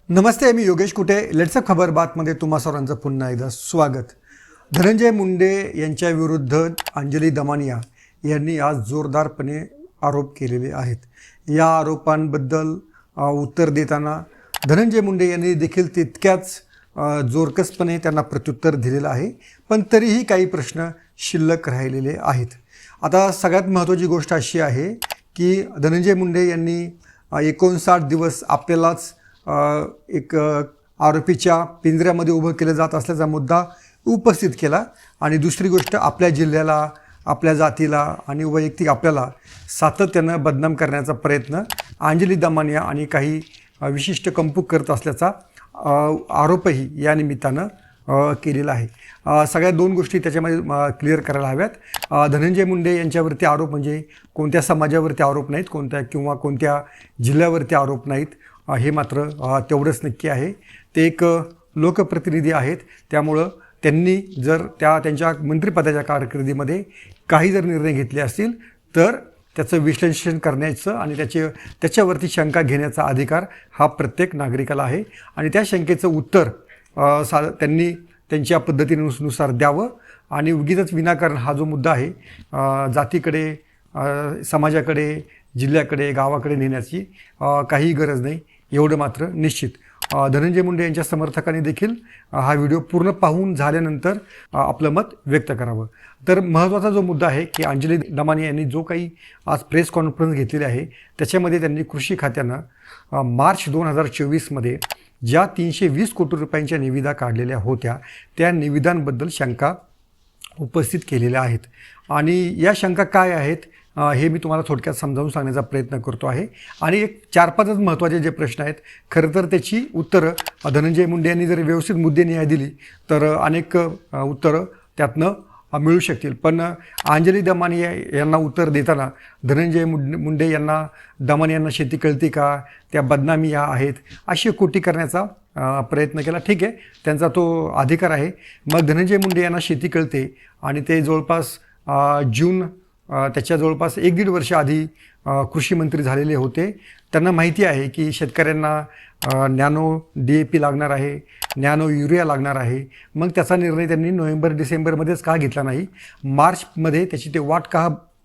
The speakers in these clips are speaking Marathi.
नमस्ते, मी योगेश कुटे. लेट्सअप खबर बातमध्ये तुम्हा सर्वांचं पुन्हा एकदा स्वागत. धनंजय मुंडे यांच्या विरुद्ध अंजली दमानिया यांनी आज जोरदारपणे आरोप केलेले आहेत. या आरोपांबद्दल उत्तर देताना धनंजय मुंडे यांनी देखील तितक्याच जोरकसपणे त्यांना प्रत्युत्तर दिलेलं आहे, पण तरीही काही प्रश्न शिल्लक राहिलेले आहेत. आता सगळ्यात महत्त्वाची गोष्ट अशी आहे की धनंजय मुंडे यांनी 59 दिवस आपल्यालाच एक आरोपीच्या पिंजऱ्यामध्ये उभं केलं जात असल्याचा मुद्दा उपस्थित केला. आणि दुसरी गोष्ट, आपल्या जिल्ह्याला, आपल्या जातीला आणि वैयक्तिक आपल्याला सातत्यानं बदनाम करण्याचा प्रयत्न अंजली दमानिया आणि काही विशिष्ट कंपूक करत असल्याचा आरोपही या निमित्तानं केलेला आहे. सगळ्या दोन गोष्टी त्याच्यामध्ये क्लिअर करायला हव्यात. धनंजय मुंडे यांच्यावरती आरोप म्हणजे कोणत्या समाजावरती आरोप नाहीत, कोणत्या जिल्ह्यावरती आरोप नाहीत, हे मात्र तेवढंच नक्की आहे. ते एक लोकप्रतिनिधी आहेत, त्यामुळं त्यांनी जर त्यांच्या मंत्रिपदाच्या कारकिर्दीमध्ये काही जर निर्णय घेतले असतील तर त्याचं विश्लेषण करण्याचं आणि त्याच्यावरती शंका घेण्याचा अधिकार हा प्रत्येक नागरिकाला आहे. आणि त्या शंकेचं उत्तर त्यांनी त्यांच्या पद्धतीनुसार द्यावं. आणि उगीचच विनाकारण हा जो मुद्दा आहे जातीकडे, समाजाकडे, जिल्ह्याकडे, गावाकडे नेण्याची काही गरज नाही, एवढं मात्र निश्चित. धनंजय मुंडे यांच्या समर्थकांनी देखील हा व्हिडिओ पूर्ण पाहून झाल्यानंतर आपलं मत व्यक्त करावं. तर महत्त्वाचा जो मुद्दा आहे की अंजली दमानिया यांनी जो काही आज प्रेस कॉन्फरन्स घेतलेली आहे त्याच्यामध्ये त्यांनी कृषी खात्यानं मार्च 2024मध्ये ज्या 320 कोटी रुपयांच्या निविदा काढलेल्या होत्या त्या निविदांबद्दल शंका उपस्थित केलेल्या आहेत. आणि या शंका काय आहेत हे मी तुम्हाला थोडक्यात समजावून सांगण्याचा प्रयत्न करतो आहे. आणि एक 4-5 महत्त्वाचे जे प्रश्न आहेत, खरं तर त्याची उत्तरं धनंजय मुंडे यांनी जर व्यवस्थित मुद्देनिहाय दिली तर अनेक उत्तरं त्यातनं मिळू शकतील. पण अंजली दमानिया यांना उत्तर देताना धनंजय मुंडे यांना दमानियांना शेती कळते का, त्या बदनामी या आहेत, अशी कोटी करण्याचा प्रयत्न केला. ठीक आहे, त्यांचा तो अधिकार आहे. मग धनंजय मुंडे यांना शेती कळते आणि ते जवळपास त्याच्या जवळपास 1-1.5 वर्ष आधी कृषी मंत्री झालेले होते. त्यांना माहिती आहे की शेतकऱ्यांना नॅनो DAP लागणार आहे, नॅनो युरिया लागणार आहे. मग त्याचा निर्णय त्यांनी नोव्हेंबर-डिसेंबरमध्येच का घेतला नाही, मार्चमध्ये त्याची ते वाट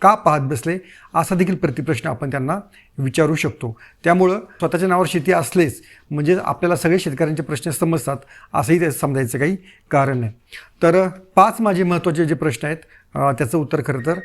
का पाहत बसले, असा देखील प्रतिप्रश्न आपण त्यांना विचारू शकतो. त्यामुळं स्वतःच्या नावावर शेती असलेच म्हणजे आपल्याला सगळे शेतकऱ्यांचे प्रश्न समजतात असंही ते समजायचं काही कारण नाही. तर 5 माझे महत्त्वाचे जे प्रश्न आहेत त्याचं उत्तर खरं तर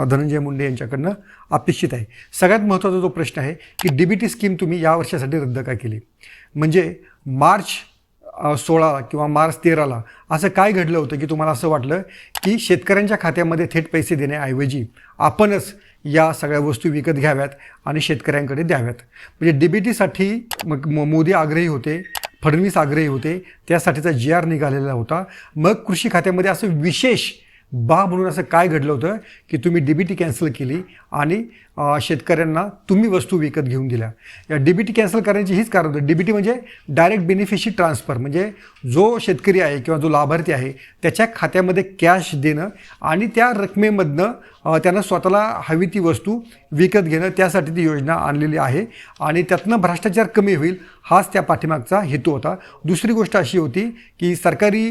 धनंजय मुंडे यांच्याकडनं अपेक्षित आहे. सगळ्यात महत्त्वाचा जो प्रश्न आहे की DBT स्कीम तुम्ही या वर्षासाठी रद्द का केली. म्हणजे मार्च 16 किंवा मार्च 13ला असं काय घडलं होतं की तुम्हाला असं वाटलं की शेतकऱ्यांच्या खात्यामध्ये थेट पैसे देण्याऐवजी आपणच या सगळ्या वस्तू विकत घ्याव्यात आणि शेतकऱ्यांकडे द्याव्यात. म्हणजे DBTसाठी मग मोदी आग्रही होते, फडणवीस आग्रही होते, त्यासाठीचा GR निघालेला होता. मग कृषी खात्यामध्ये असं विशेष म्हणून असं काय घडलं होतं की तुम्ही DBT कॅन्सल केली आणि शेतकऱ्यांना तुम्ही वस्तू विकत घेऊन दिल्या. या DBT कॅन्सल करण्याची हीच कारण होतं. DBT म्हणजे डायरेक्ट बेनिफिशियरी ट्रान्सफर, म्हणजे जो शेतकरी आहे किंवा जो लाभार्थी आहे त्याच्या खात्यामध्ये कॅश देणं आणि त्या रकमेमधनं त्यांना स्वतःला हवी ती वस्तू विकत घेणं, त्यासाठी ती योजना आणलेली आहे. आणि त्यातनं भ्रष्टाचार कमी होईल हाच त्या पाठीमागचा हेतू होता. दुसरी गोष्ट अशी होती की सरकारी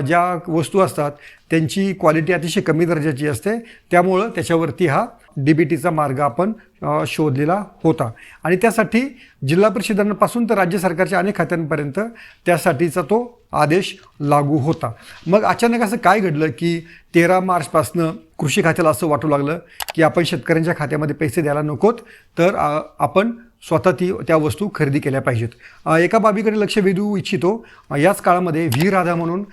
ज्या वस्तू असतात त्यांची क्वालिटी अतिशय कमी दर्जाची असते, त्यामुळं त्याच्यावरती हा DBTचा मार्ग आपण शोधलेला होता. आणि त्यासाठी जिल्हा परिषदांपासून तर राज्य सरकारच्या अनेक खात्यांपर्यंत त्यासाठीचा तो आदेश लागू होता. मग अचानक असं काय घडलं की 13 मार्चपासनं कृषी खात्याला असं वाटू लागलं की आपण शेतकऱ्यांच्या खात्यामध्ये पैसे द्यायला नकोत, तर आपण स्वतः त्या वस्तू खरेदी केल्या पाहिजेत. एका बाबीकडे लक्ष वेधू इच्छितो. याच काळामध्ये व्ही राधा म्हणून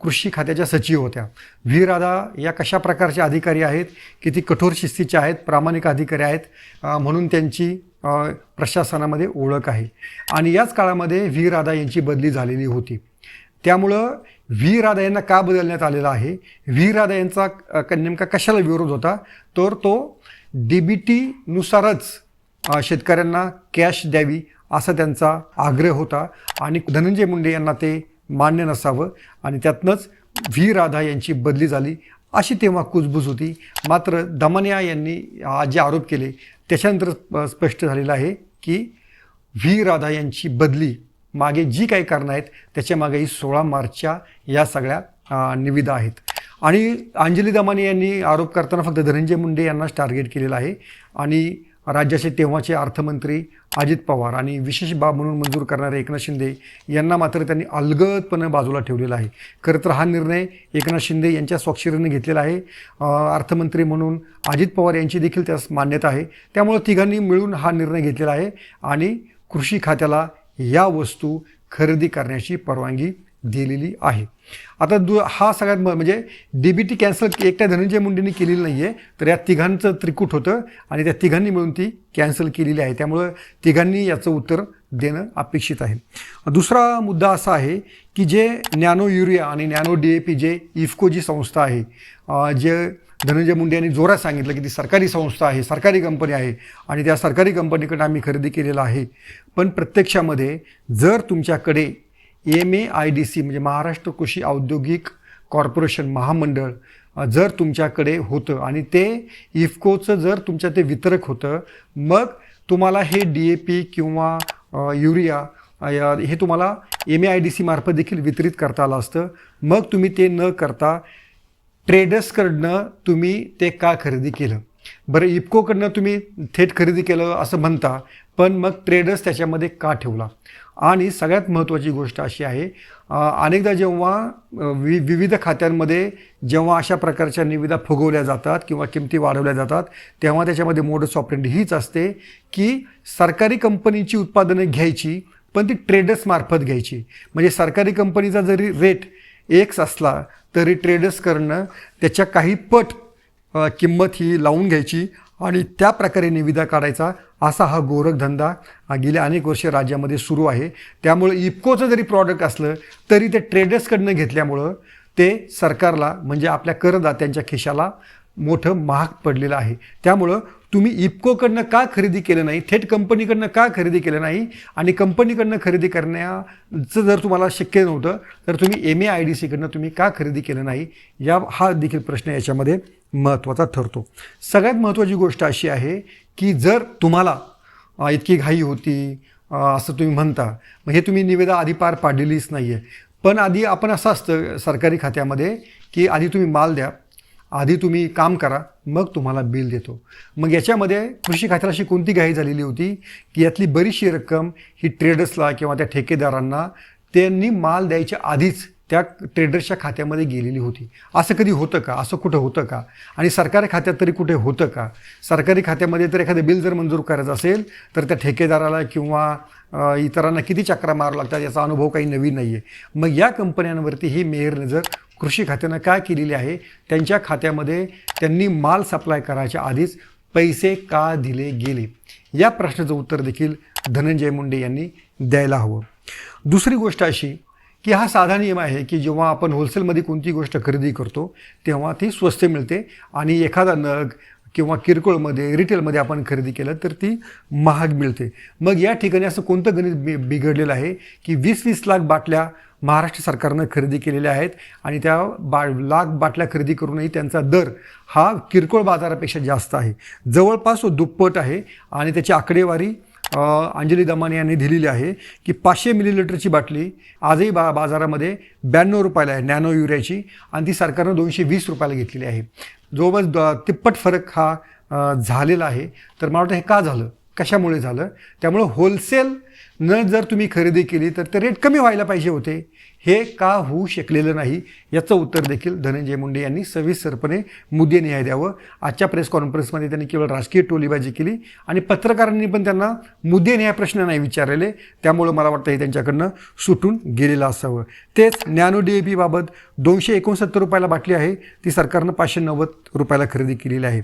कृषी खात्याच्या सचिव होत्या. व्ही राधा या कशा प्रकारच्या अधिकारी आहेत की ती कठोर शिस्तीच्या आहेत, प्रामाणिक अधिकारी आहेत, म्हणून त्यांची प्रशासनामध्ये ओळख आहे. आणि याच काळामध्ये व्ही राधा यांची बदली झालेली होती. त्यामुळं व्ही राधा यांना का बदलण्यात आलेला आहे, व्ही राधा यांचा नेमका कशाला विरोध होता, तर तो DBTनुसारच शेतकऱ्यांना कॅश द्यावी असा त्यांचा आग्रह होता. आणि धनंजय मुंडे यांना ते मान्य नसावं आणि त्यातनंच व्ही राधा यांची बदली झाली अशी तेव्हा कुजबूज होती. मात्र दमानिया यांनी जे आरोप केले त्याच्यानंतर स्पष्ट झालेलं आहे की व्ही राधा यांची बदली मागे जी काही कारणं आहेत त्याच्या मागे ही 16 मार्चच्या या सगळ्या निविदा आहेत. आणि अंजली दमानिया यांनी आरोप करताना फक्त धनंजय मुंडे यांनाच टार्गेट केलेलं आहे आणि राज्याचे तेव्हाचे अर्थमंत्री अजित पवार आणि विशेष बाब म्हणून मंजूर करणारे एकनाथ शिंदे यांना मात्र त्यांनी अलगदपणे बाजूला ठेवलेला आहे. खरं तर हा निर्णय एकनाथ शिंदे यांच्या स्वाक्षरीने घेतलेला आहे. अर्थमंत्री म्हणून अजित पवार यांची देखील त्यास मान्यता आहे. त्यामुळे तिघांनी मिळून हा निर्णय घेतलेला आहे आणि कृषी खात्याला या वस्तू खरेदी करण्याची परवानगी दिलेली आहे. आता हा सगळ्यात म्हणजे DBT कॅन्सल एकट्या धनंजय मुंडेंनी केलेली नाही आहे, तर या तिघांचं त्रिकूट होतं आणि त्या तिघांनी मिळून ती कॅन्सल केलेली आहे. त्यामुळं तिघांनी याचं उत्तर देणं अपेक्षित आहे. दुसरा मुद्दा असा आहे की जे नॅनो युरिया आणि नॅनो DAP जे इफ्को जी संस्था आहे, जे धनंजय मुंडे यांनी जोरात सांगितलं की ती सरकारी संस्था आहे, सरकारी कंपनी आहे आणि त्या सरकारी कंपनीकडे आम्ही खरेदी केलेलं आहे. पण प्रत्यक्षामध्ये जर तुमच्याकडे MAIDC म्हणजे महाराष्ट्र कृषी औद्योगिक कॉर्पोरेशन महामंडळ जर तुमच्याकडे होतं आणि ते इफ्कोचं जर तुमच्या ते वितरक होतं, मग तुम्हाला हे DAP किंवा युरिया हे तुम्हाला MAIDC मार्फत देखील वितरित करता आलं असतं. मग तुम्ही ते न करता ट्रेडर्सकडनं तुम्ही ते का खरेदी केलं? बरं, इफ्कोकडनं तुम्ही थेट खरेदी केलं असं म्हणता, पण मग ट्रेडर्स त्याच्यामध्ये का ठेवला? आणि सगळ्यात महत्त्वाची गोष्ट अशी आहे, अनेकदा जेव्हा विविध खात्यांमध्ये जेव्हा अशा प्रकारच्या निविदा फुगवल्या जातात किंवा किमती वाढवल्या जातात, तेव्हा त्याच्यामध्ये मोडस ऑपरेंडी हीच असते की सरकारी कंपनीची उत्पादनं घ्यायची पण ती ट्रेडर्समार्फत घ्यायची. म्हणजे सरकारी कंपनीचा जरी रेट X असला तरी ट्रेडर्सकडनं त्याच्या काही पट किंमत ही लावून घ्यायची आणि त्या प्रकारे निविदा काढायचा, असा हा गोरखधंदा गेले अनेक वर्षे राज्यामध्ये सुरू आहे. त्यामुळे इफ्कोचं जरी प्रॉडक्ट असलं तरी ते ट्रेडर्सकडनं घेतल्यामुळं ते सरकारला म्हणजे आपल्या करदात्यांच्या खिशाला मोठं महाग पडलेलं आहे. त्यामुळं तुम्ही इफ्कोकडनं का खरेदी केलं नाही, थेट कंपनीकडनं का खरेदी केलं नाही आणि कंपनीकडनं खरेदी करण्याचं जर तुम्हाला शक्य नव्हतं तर तुम्ही MAIDCकडनं तुम्ही का खरेदी केलं नाही, हा देखील प्रश्न याच्यामध्ये महत्त्वाचा ठरतो. सगळ्यात महत्त्वाची गोष्ट अशी आहे की जर तुम्हाला इतकी घाई होती असं तुम्ही म्हणता, मग हे तुम्ही निविदा आधी पार पाडलेलीच नाही आहे. पण आधी आपण असं असतं सरकारी खात्यामध्ये की आधी तुम्ही माल द्या, आधी तुम्ही काम करा, मग तुम्हाला बिल देतो. मग याच्यामध्ये कृषी खात्याला अशी कोणती घाई झालेली होती की यातली बरीचशी रक्कम ही ट्रेडर्सला किंवा त्या ठेकेदारांना त्यांनी माल द्यायच्या आधीच त्या ट्रेडर्सच्या खात्यामध्ये गेलेली होती. असं कधी होतं का? असं कुठं होतं का? आणि सरकारी खात्यात तरी कुठे होतं का? सरकारी खात्यामध्ये तर एखादं बिल जर मंजूर करायचं असेल तर त्या ठेकेदाराला किंवा इतरांना किती चक्रा मारावं लागतात याचा अनुभव काही नवीन नाही आहे. मग या कंपन्यांवरती ही मेहर नजर कृषी खात्यानं काय केलेली आहे, त्यांच्या खात्यामध्ये त्यांनी माल सप्लाय करायच्या आधीच पैसे का दिले गेले, या प्रश्नाचं उत्तर देखील धनंजय मुंडे यांनी द्यायला हवं. दुसरी गोष्ट अशी की हा साधा नियम आहे की जेव्हा आपण होलसेलमध्ये कोणती गोष्ट खरेदी करतो तेव्हा ती स्वस्त मिळते आणि एखादा नग किंवा किरकोळमध्ये रिटेलमध्ये आपण खरेदी केलं तर ती महाग मिळते. मग या ठिकाणी असं कोणतं गणित बिघडलेलं आहे की 20-20 लाख बाटल्या महाराष्ट्र सरकारनं खरेदी केलेल्या आहेत आणि त्या लाख बाटल्या खरेदी करूनही त्यांचा दर हा किरकोळ बाजारापेक्षा जास्त आहे, जवळपास दुप्पट आहे. आणि त्याची आकडेवारी अंजली दमानिया यांनी दिलेली आहे की 500 मिलीलिटरची बाटली आजही बाजारामध्ये 92 रुपयाला आहे नॅनो युरियाची आणि ती सरकारनं 220 रुपयाला घेतलेली आहे. जवळपास तिप्पट फरक हा झालेला आहे. तर मला वाटतं हे का झालं, कशामुळे झालं? त्यामुळं होलसेल न जर तुम्ही खरेदी केली तर ते रेट कमी व्हायला पाहिजे होते, हे का होऊ शकलेलं नाही, याचं उत्तर देखील धनंजय मुंडे यांनी सविस्तरपणे मुद्देनिहाय द्यावं. आजच्या प्रेस कॉन्फरन्समध्ये त्यांनी केवळ राजकीय टोलीबाजी केली आणि पत्रकारांनी पण त्यांना मुद्देनिहाय प्रश्न नाही विचारलेले, त्यामुळं मला वाटतं हे त्यांच्याकडनं सुटून गेलेलं असावं. तेच नॅनो DAP बाबत 269 रुपयाला बाटली आहे, ती सरकारनं 590 रुपयाला खरेदी केलेली आहे.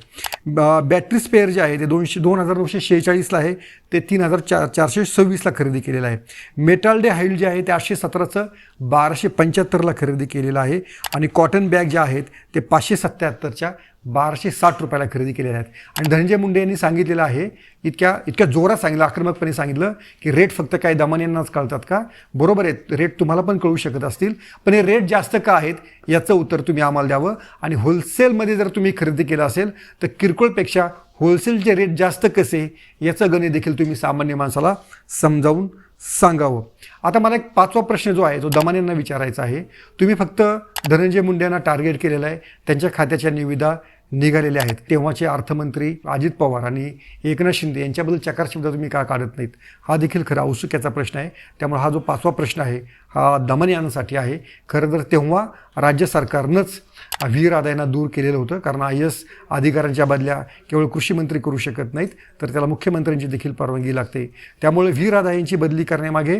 बॅटरी स्पेअर जे आहे ते 2946ला आहे, ते 3426ला खरेदी केलेलं आहे. मेटाल्डे हाईल जे आहे ते 817चं 1275ला खरेदी केलेलं आहे आणि कॉटन बॅग ज्या आहेत ते 577च्या 1260 रुपयाला खरेदी केलेल्या आहेत. आणि धनंजय मुंडे यांनी सांगितलेलं आहे, इतक्या जोरात सांगितलं, आक्रमकपणे सांगितलं की रेट फक्त काय दमानियांनाच कळतात का? बरोबर आहे, रेट तुम्हाला पण कळू शकत असतील, पण हे रेट जास्त का आहेत याचं उत्तर तुम्ही आम्हाला द्यावं. आणि होलसेलमध्ये जर तुम्ही खरेदी केलं असेल तर किरकोळपेक्षा होलसेलचे रेट जास्त कसे याचं गणित देखील तुम्ही सामान्य माणसाला समजावून सांगावं. आता मला एक 5वा प्रश्न जो आहे तो दमाने यांना विचारायचा आहे. तुम्ही फक्त धनंजय मुंडे यांना टार्गेट केलेलं आहे, त्यांच्या खात्याच्या निविदा निघालेल्या आहेत. तेव्हाचे अर्थमंत्री अजित पवार आणि एकनाथ शिंदे यांच्याबद्दल चकार शब्द तुम्ही का काढत नाहीत, हा देखील खरा औत्सुक्याचा प्रश्न आहे. त्यामुळे हा जो 5वा प्रश्न आहे हा दमाने यांसाठी आहे. खरं तर तेव्हा राज्य सरकारनंच व्ही राधा यांना दूर केलेलं होतं, कारण IAS अधिकाऱ्यांच्या बदल्या केवळ कृषी मंत्री करू शकत नाहीत, तर त्याला मुख्यमंत्र्यांची देखील परवानगी लागते. त्यामुळे व्ही राधा यांची बदली करण्यामागे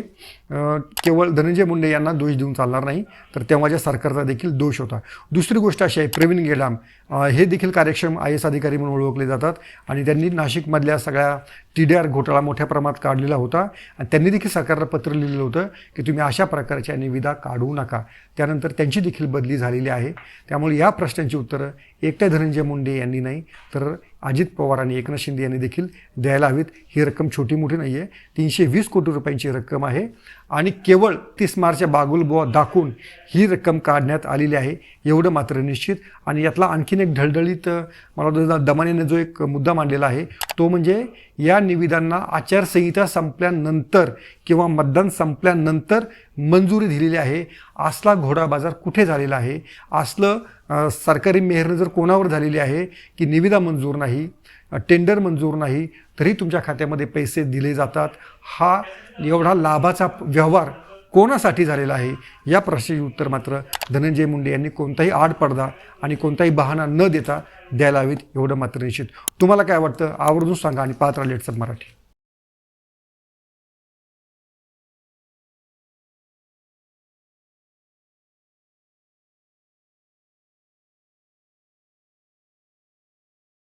केवळ धनंजय मुंडे यांना दोष देऊन चालणार नाही, तर तेव्हाच्या सरकारचा देखील दोष होता. दुसरी गोष्ट अशी आहे, प्रवीण गेडाम हे देखील कार्यक्षम IAS अधिकारी म्हणून ओळखले जातात आणि त्यांनी नाशिकमधल्या सगळ्या TDR घोटाळा मोठ्या प्रमाणात काढलेला होता आणि त्यांनी देखील सरकारला पत्र लिहिलेलं होतं की तुम्ही अशा प्रकारच्या निविदा काढू नका. त्यानंतर त्यांची देखील बदली झालेली आहे. त्यामुळे या प्रश्नांची उत्तरं एकट्या धनंजय मुंडे यांनी नाही, तर अजित पवार आणि एकनाथ शिंदे यांनी देखील द्यायला हवीत. ही रक्कम छोटी मोठी नाही आहे, 320 कोटी रुपयांची रक्कम आहे आणि केवळ 30 मार्चच्या बागुलबुवा दाखवून ही रक्कम काढण्यात आलेली आहे, एवढं मात्र निश्चित. आणि यातला आणखीन एक ढळढळीत मला वाटतं दमानेने जो एक मुद्दा मांडलेला आहे तो म्हणजे या निविदांना आचारसंहिता संपल्यानंतर किंवा मतदान संपल्यानंतर मंजुरी दिलेली आहे. असला घोडाबाजार कुठे झालेला आहे, असलं सरकारी मेहर जर कोणावर झालेली आहे की निविदा मंजूर नाही, टेंडर मंजूर नाही, तरी तुमच्या खात्यामध्ये पैसे दिले जातात, हा एवढा लाभाचा व्यवहार कोणासाठी झालेला आहे, या प्रश्नाचे उत्तर मात्र धनंजय मुंडे यांनी कोणताही आडपडदा आणि कोणताही बहाणा न देता द्यायला हवीत, एवढं मात्र निश्चित. तुम्हाला काय वाटतं आवर्जून सांगा आणि पाहत राहा लेट्सअप मराठी.